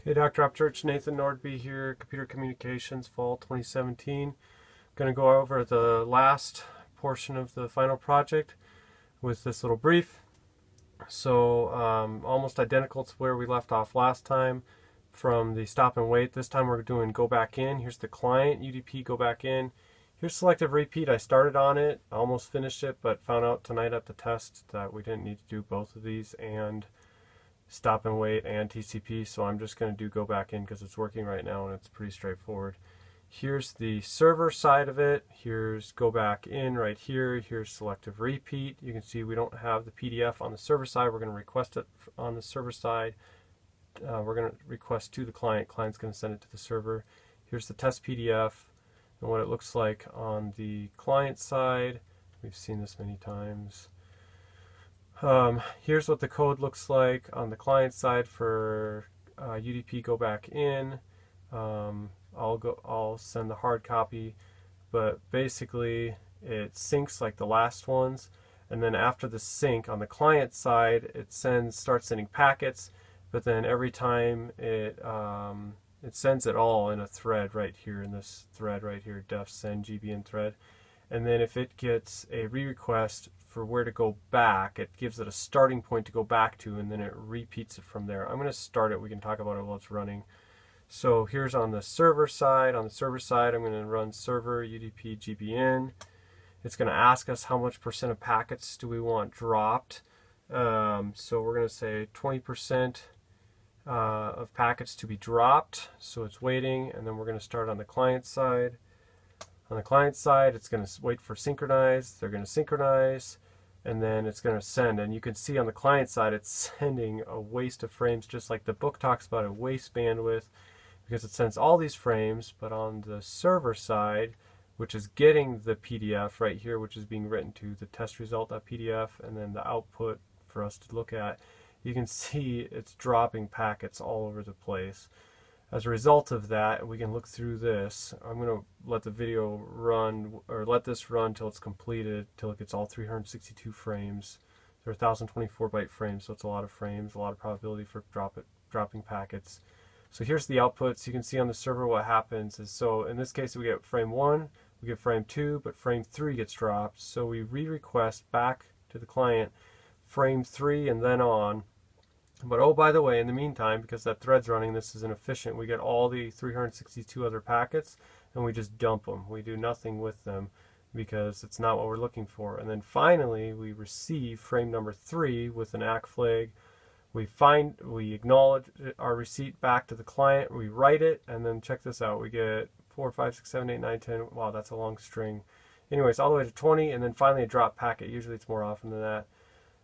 Hey, Dr. Upchurch, Nathan Nordby here, Computer Communications, Fall 2017. Going to go over the last portion of the final project with this little brief. So, almost identical to where we left off last time from the stop and wait. This time we're doing go back in. Here's the client, UDP go back in. Here's selective repeat. I started on it, almost finished it, but found out tonight at the test that we didn't need to do both of these and stop and wait and TCP, so I'm just going to do go back in because it's working right now and it's pretty straightforward. Here's the server side of it. Here's go back in right here. Here's selective repeat. You can see we don't have the PDF on the server side. We're going to request it on the server side. We're going to request to the client. Client's going to send it to the server. Here's the test PDF and what it looks like on the client side. We've seen this many times. Here's what the code looks like on the client side for UDP go back in. I'll send the hard copy, but basically it syncs like the last ones, and then after the sync on the client side, it starts sending packets, but then every time it sends it all in a thread right here in this thread right here, def send GBN thread. And then if it gets a re-request for where to go back, it gives it a starting point to go back to, and then it repeats it from there. I'm going to start it. We can talk about it while it's running. So here's on the server side. On the server side, I'm going to run server UDP GBN. It's going to ask us how much % of packets do we want dropped. So we're going to say 20% of packets to be dropped. So it's waiting, and then we're going to start on the client side. On the client side, it's going to wait for synchronize. They're going to synchronize, and then it's going to send. And you can see on the client side, it's sending a waste of frames, just like the book talks about a waste bandwidth, because it sends all these frames. But on the server side, which is getting the PDF right here, which is being written to the test result.pdf, and then the output for us to look at, you can see it's dropping packets all over the place. As a result of that, we can look through this. I'm going to let the video run, or let this run till it's completed, till it gets all 362 frames. They're 1024 byte frames, so it's a lot of frames, a lot of probability for dropping packets. So here's the outputs. You can see on the server what happens is, so in this case we get frame 1, we get frame 2, but frame 3 gets dropped. So we re-request back to the client frame 3 and then on. But oh, by the way, in the meantime, because that thread's running, this is inefficient. We get all the 362 other packets and we just dump them. We do nothing with them because it's not what we're looking for. And then finally, we receive frame number 3 with an ACK flag. We acknowledge our receipt back to the client. We write it, and then check this out. We get 4, 5, 6, 7, 8, 9, 10. Wow, that's a long string. Anyways, all the way to 20, and then finally a drop packet. Usually it's more often than that.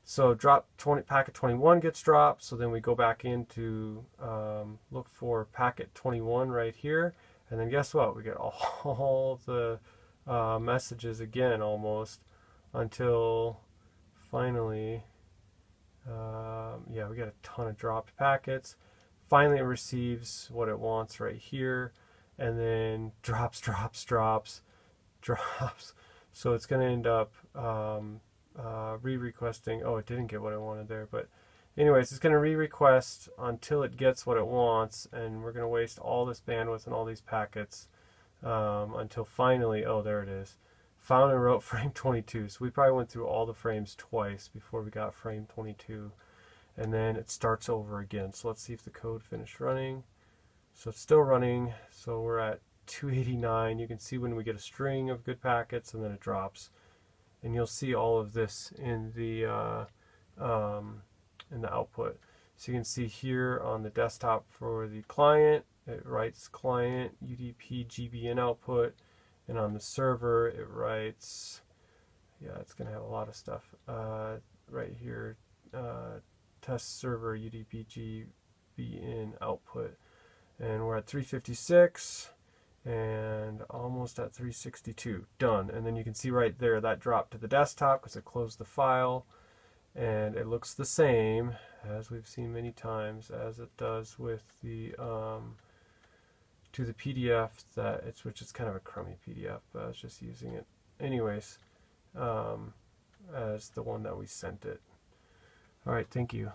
So packet 21 gets dropped, so then we go back in to look for packet 21 right here, and then guess what? We get all the messages again almost until finally, yeah, we get a ton of dropped packets. Finally it receives what it wants right here, and then drops. So it's going to end up re-requesting. Oh, it didn't get what I wanted there, but anyways, it's going to re-request until it gets what it wants, and we're going to waste all this bandwidth and all these packets until finally, oh, there it is, found and wrote frame 22. So we probably went through all the frames twice before we got frame 22, and then it starts over again. So let's see if the code finished running. So it's still running, so we're at 289. You can see when we get a string of good packets and then it drops. And you'll see all of this in the output. So you can see here on the desktop for the client, it writes client UDP GBN output, and on the server it writes, yeah, it's going to have a lot of stuff right here, test server UDP GBN output, and we're at 356. And almost at 362. Done. And then you can see right there that dropped to the desktop because it closed the file, and it looks the same as we've seen many times as it does with the to the PDF which is kind of a crummy PDF, but I was just using it anyways as the one that we sent it. All right, thank you.